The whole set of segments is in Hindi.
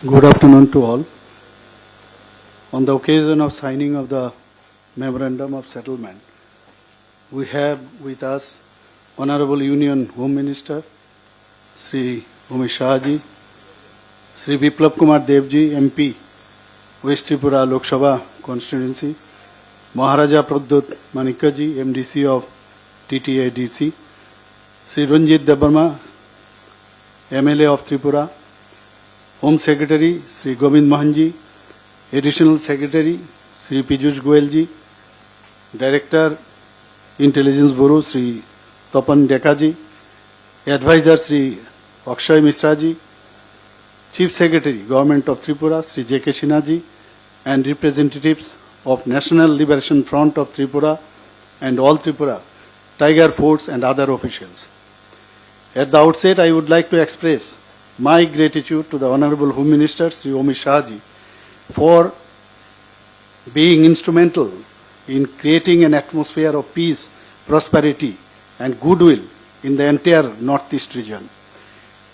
Good afternoon to all. On the occasion of signing of the Memorandum of Settlement, we have with us Honorable Union Home Minister, Sri Umesh Shahji, Sri Biplab Kumar Devji, MP, West Tripura Lok Sabha Constituency, Maharaja Pradyut Manikkaji, MDC of TTI-DC, Sri Ranjit Debarma, MLA of Tripura, Home Secretary Sri Govind Mohanji, Additional Secretary Sri Piyush Goyalji, Director Intelligence Bureau Sri Tapan Dekaji, Advisor Sri Akshay Misraji, Chief Secretary Government of Tripura Sri J.K. Sinhaji, and representatives of National Liberation Front of Tripura and All Tripura Tiger Force and other officials. At the outset, I would like to express my gratitude to the Honorable Home Minister Sri Umesh Shahji for being instrumental in creating an atmosphere of peace, prosperity and goodwill in the entire Northeast region.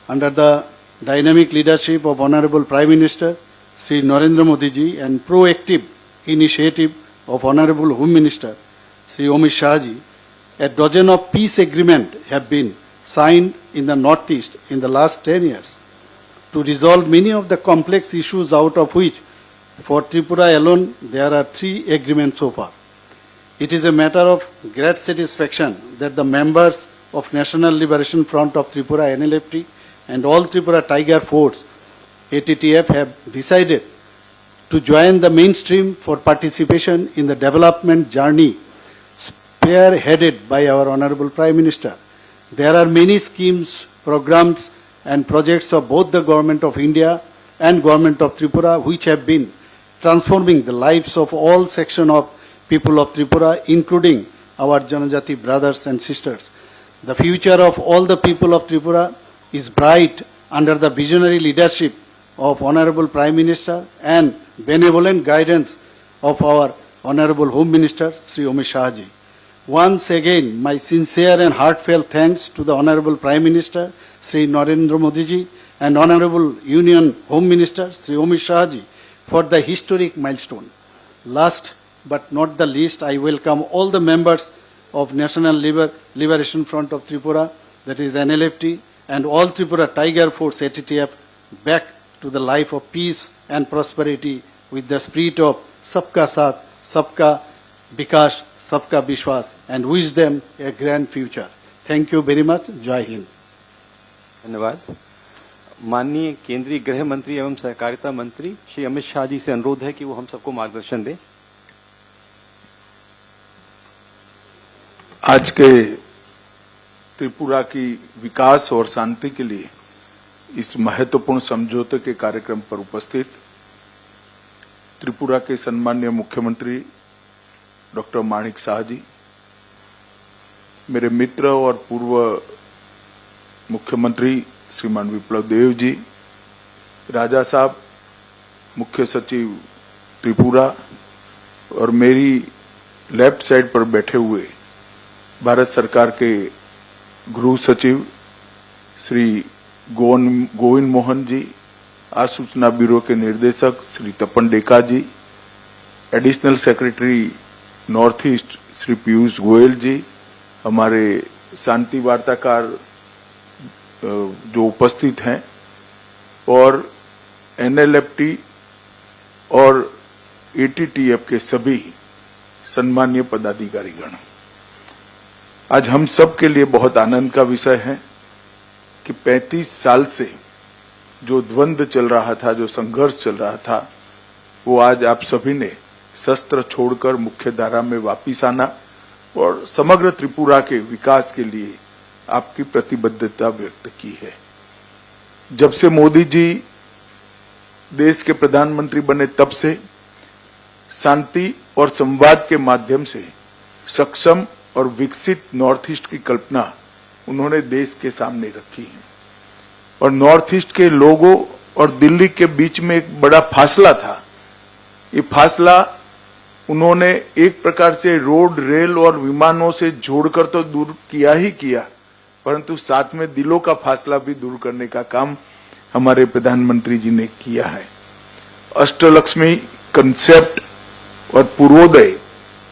Under the dynamic leadership of Honorable Prime Minister Sri Narendra Modi ji and proactive initiative of Honorable Home Minister Sri Umesh Shahji, a dozen of peace agreements have been signed in the Northeast in the last 10 years to resolve many of the complex issues, out of which for Tripura alone there are 3 agreements so far. It is a matter of great satisfaction that the members of National Liberation Front of Tripura NLFT and All Tripura Tiger Force ATTF have decided to join the mainstream for participation in the development journey spearheaded by our Honorable Prime Minister. There are many schemes, programs and projects of both the Government of India and Government of Tripura which have been transforming the lives of all sections of people of Tripura, including our Janajati brothers and sisters. The future of all the people of Tripura is bright under the visionary leadership of Honorable Prime Minister and benevolent guidance of our Honorable Home Minister Sri Umesh Shahji. Once again, my sincere and heartfelt thanks to the Honorable Prime Minister Sri Narendra Modi ji and Honorable Union Home Minister Sri Umesh Shahji for the historic milestone. Last but not the least, I welcome all the members of National Liberation Front of Tripura, that is NLFT, and All Tripura Tiger Force ATTF back to the life of peace and prosperity with the spirit of Sabka Saath, Sabka Vikas, Sabka Vishwas, and wish them a grand future. Thank you very much. Jai Hind. धन्यवाद। माननीय केंद्रीय गृह मंत्री एवं सहकारिता मंत्री श्री अमित शाह जी से अनुरोध है कि वो हम सबको मार्गदर्शन दें। आज के त्रिपुरा की विकास और शांति के लिए इस महत्वपूर्ण समझौते के कार्यक्रम पर उपस्थित त्रिपुरा के सम्माननीय मुख्यमंत्री डॉक्टर माणिक शाह जी, मेरे मित्र और पूर्व मुख्यमंत्री श्रीमान विप्लव देव जी, राजा साहब, मुख्य सचिव त्रिपुरा, और मेरी लेफ्ट साइड पर बैठे हुए भारत सरकार के गृह सचिव श्री गोविंद मोहन जी, आसूचना ब्यूरो के निर्देशक Shri Tapan Deka ji, additional secretary north east Shri Piyush Goyal ji, हमारे शांति वार्ताकार जो उपस्थित हैं, और एनएलएफटी और एटीटीएफ के सभी सम्मानीय पदाधिकारीगण। आज हम सब के लिए बहुत आनंद का विषय है कि 35 साल से जो द्वंद्व चल रहा था, जो संघर्ष चल रहा था, वो आज आप सभी ने शस्त्र छोड़कर मुख्य धारा में वापिस आना और समग्र त्रिपुरा के विकास के लिए आपकी प्रतिबद्धता व्यक्त की है। जब से मोदी जी देश के प्रधानमंत्री बने तब से शांति और संवाद के माध्यम से सक्षम और विकसित नॉर्थ ईस्ट की कल्पना उन्होंने देश के सामने रखी है। और नॉर्थ ईस्ट के लोगों और दिल्ली के बीच में एक बड़ा फासला था। ये फासला उन्होंने एक प्रकार से रोड, रेल और विमानों से जोड़कर तो दूर किया ही किया, परंतु साथ में दिलों का फासला भी दूर करने का काम हमारे प्रधानमंत्री जी ने किया है। अष्टलक्ष्मी कंसेप्ट और पूर्वोदय,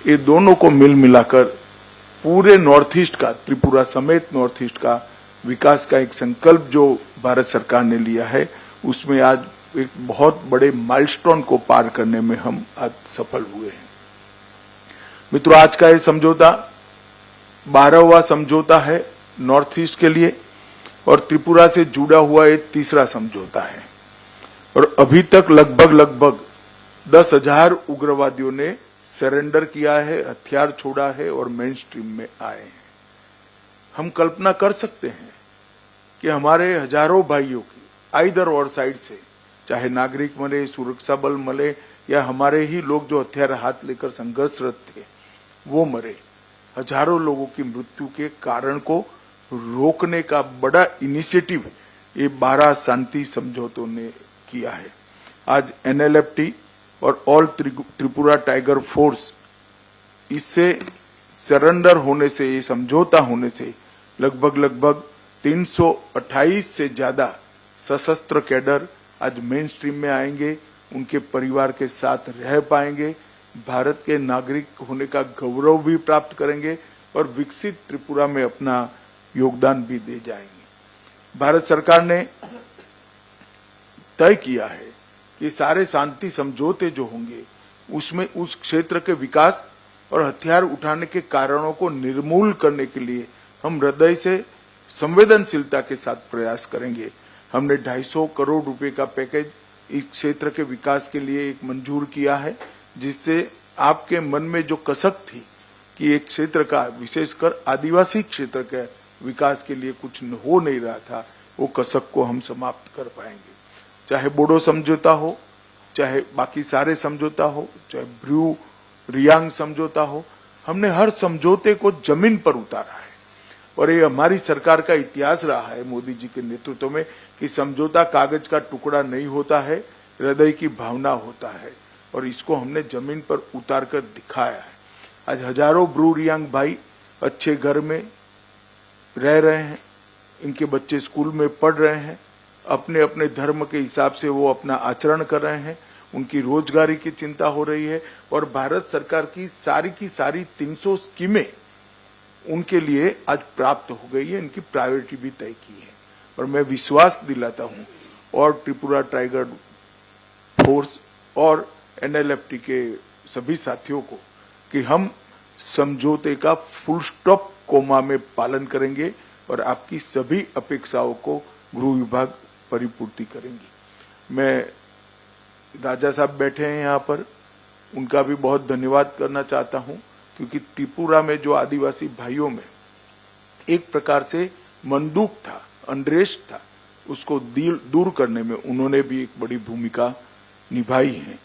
ये दोनों को मिल मिलाकर पूरे नॉर्थ ईस्ट का, त्रिपुरा समेत नॉर्थ ईस्ट का विकास का एक संकल्प जो भारत सरकार ने लिया है, उसमें आज एक बहुत बड़े माइलस्टोन को पार करने में हम आज सफल हुए हैं। मित्रों, आज का ये समझौता 12वां समझौता है नॉर्थ ईस्ट के लिए और त्रिपुरा से जुड़ा हुआ एक तीसरा समझौता है। और अभी तक लगभग 10,000 उग्रवादियों ने सरेंडर किया है, हथियार छोड़ा है और मेन स्ट्रीम में आए हैं। हम कल्पना कर सकते हैं कि हमारे हजारों भाइयों की आइदर और साइड से, चाहे नागरिक मरे, सुरक्षा बल मरे या हमारे ही लोग जो हथियार हाथ लेकर संघर्षरत थे वो मरे, हजारों लोगों की मृत्यु के कारण को रोकने का बड़ा इनिशिएटिव ये 12 शांति समझौतों ने किया है। आज NLFT और ऑल त्रिपुरा टाइगर फोर्स, इससे सरेंडर होने से, ये समझौता होने से लगभग 328 से ज्यादा सशस्त्र कैडर आज मेन स्ट्रीम में आएंगे, उनके परिवार के साथ रह पाएंगे, भारत के नागरिक होने का गौरव भी प्राप्त करेंगे और विकसित त्रिपुरा में अपना योगदान भी दे जाएंगे। भारत सरकार ने तय किया है कि सारे शांति समझौते जो होंगे उसमें उस क्षेत्र के विकास और हथियार उठाने के कारणों को निर्मूल करने के लिए हम हृदय से संवेदनशीलता के साथ प्रयास करेंगे। हमने 250 करोड़ रुपए का पैकेज इस क्षेत्र के विकास के लिए एक मंजूर किया है, जिससे आपके मन में जो कसक थी कि एक क्षेत्र का, विशेषकर आदिवासी क्षेत्र के विकास के लिए कुछ हो नहीं रहा था, वो कसक को हम समाप्त कर पाएंगे। चाहे बोडो समझौता हो, चाहे बाकी सारे समझौता हो, चाहे ब्रू रियांग समझौता हो, हमने हर समझौते को जमीन पर उतारा है। और ये हमारी सरकार का इतिहास रहा है मोदी जी के नेतृत्व में कि समझौता कागज का टुकड़ा नहीं होता है, हृदय की भावना होता है, और इसको हमने जमीन पर उतार कर दिखाया है। आज हजारों ब्रू रियांग भाई अच्छे घर में रह रहे हैं, इनके बच्चे स्कूल में पढ़ रहे हैं, अपने अपने धर्म के हिसाब से वो अपना आचरण कर रहे हैं, उनकी रोजगारी की चिंता हो रही है और भारत सरकार की सारी 300 स्कीमें उनके लिए आज प्राप्त हो गई है, इनकी प्रायोरिटी भी तय की है। और मैं विश्वास दिलाता हूं और त्रिपुरा टाइगर फोर्स और NLFT के सभी साथियों को कि हम समझौते का फुल स्टॉप कोमा में पालन करेंगे और आपकी सभी अपेक्षाओं को गृह विभाग परिपूर्ति करेंगी। मैं, राजा साहब बैठे हैं यहाँ पर, उनका भी बहुत धन्यवाद करना चाहता हूँ, क्योंकि त्रिपुरा में जो आदिवासी भाइयों में एक प्रकार से मंदूक था, अनरेस्ट था, उसको दूर करने में उन्होंने भी एक बड़ी भूमिका निभाई है।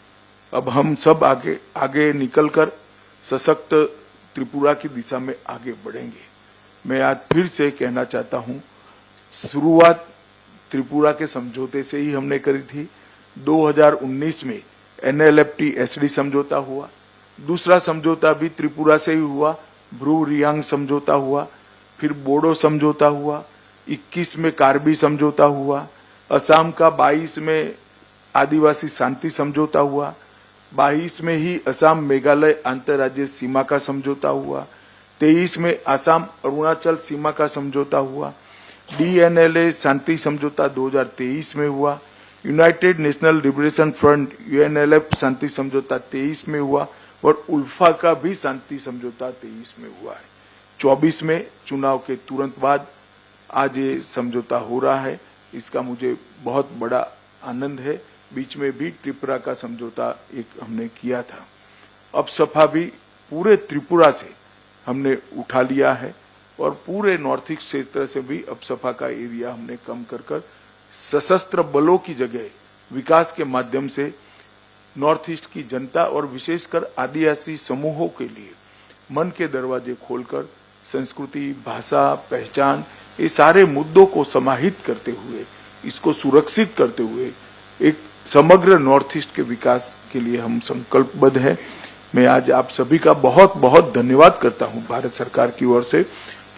अब हम सब आगे निकलकर सशक्त त्रिपुरा की दिशा में आगे बढ़ेंगे। मैं आज फिर से कहना चाहता हूं, शुरुआत त्रिपुरा के समझौते से ही हमने करी थी। 2019 में NLFT SD समझौता हुआ, दूसरा समझौता भी त्रिपुरा से ही हुआ, ब्रू रियांग समझौता हुआ, फिर बोडो समझौता हुआ, 21 में कार्बी समझौता हुआ, असम का 22 में आदिवासी शांति समझौता हुआ, 22 में ही असम मेघालय अंतर्राज्यीय सीमा का समझौता हुआ, 23 में असम अरुणाचल सीमा का समझौता हुआ, DNLA शांति समझौता 2023 में हुआ, United national liberation front UNLF शांति समझौता 23 में हुआ और उल्फा का भी शांति समझौता 23 में हुआ है। 24 में चुनाव के तुरंत बाद आज ये समझौता हो रहा है, इसका मुझे बहुत बड़ा आनंद है। बीच में भी त्रिपुरा का समझौता एक हमने किया था। अब सफा भी पूरे त्रिपुरा से हमने उठा लिया है और पूरे नॉर्थ ईस्ट क्षेत्र से भी अब सफा का एरिया हमने कम कर सशस्त्र बलों की जगह विकास के माध्यम से नॉर्थ ईस्ट की जनता और विशेषकर आदिवासी समूहों के लिए मन के दरवाजे खोलकर संस्कृति, भाषा, पहचान, ये सारे मुद्दों को समाहित करते हुए, इसको सुरक्षित करते हुए एक समग्र नॉर्थ ईस्ट के विकास के लिए हम संकल्पबद्ध हैं। मैं आज आप सभी का बहुत बहुत धन्यवाद करता हूं भारत सरकार की ओर से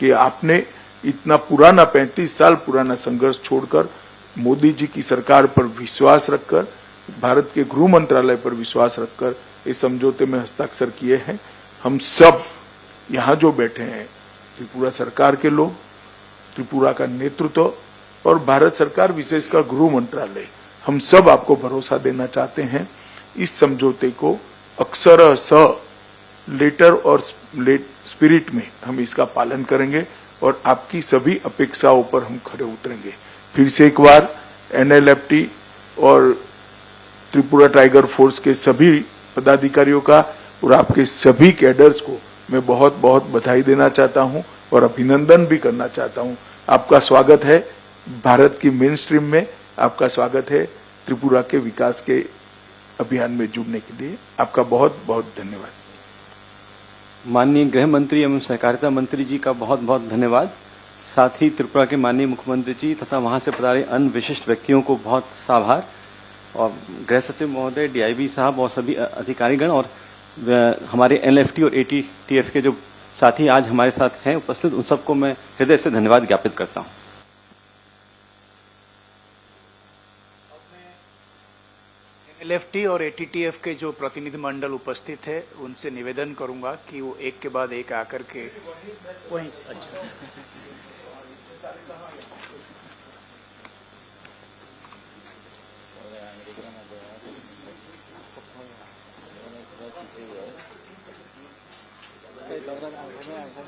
कि आपने इतना पुराना 35 साल पुराना संघर्ष छोड़कर मोदी जी की सरकार पर विश्वास रखकर, भारत के गृह मंत्रालय पर विश्वास रखकर इस समझौते में हस्ताक्षर किए हैं। हम सब यहाँ जो बैठे हैं, त्रिपुरा सरकार के लोग, त्रिपुरा का नेतृत्व और भारत सरकार विशेषकर गृह मंत्रालय, हम सब आपको भरोसा देना चाहते हैं। इस समझौते को अक्षरशः लेटर और स्पिरिट में हम इसका पालन करेंगे और आपकी सभी अपेक्षाओं पर हम खरे उतरेंगे। फिर से एक बार NLFT और त्रिपुरा टाइगर फोर्स के सभी पदाधिकारियों का और आपके सभी कैडर्स को मैं बहुत बहुत बधाई देना चाहता हूं और अभिनंदन भी करना चाहता हूं। आपका स्वागत है भारत की मेन स्ट्रीम में, आपका स्वागत है त्रिपुरा के विकास के अभियान में जुड़ने के लिए। आपका बहुत बहुत धन्यवाद। माननीय गृह मंत्री एवं सहकारिता मंत्री जी का बहुत बहुत धन्यवाद। साथ ही त्रिपुरा के माननीय मुख्यमंत्री जी तथा वहां से पधारे अन्य विशिष्ट व्यक्तियों को बहुत आभार, और गृह सचिव महोदय, DIB साहब और सभी अधिकारीगण और हमारे NLFT और ATTF के जो साथी आज हमारे साथ हैं उपस्थित, उन सबको मैं हृदय से धन्यवाद ज्ञापित करता हूं। NLFT और ATTF के जो प्रतिनिधि मंडल उपस्थित है उनसे निवेदन करूंगा कि वो एक के बाद एक आकर के वहीं। अच्छा।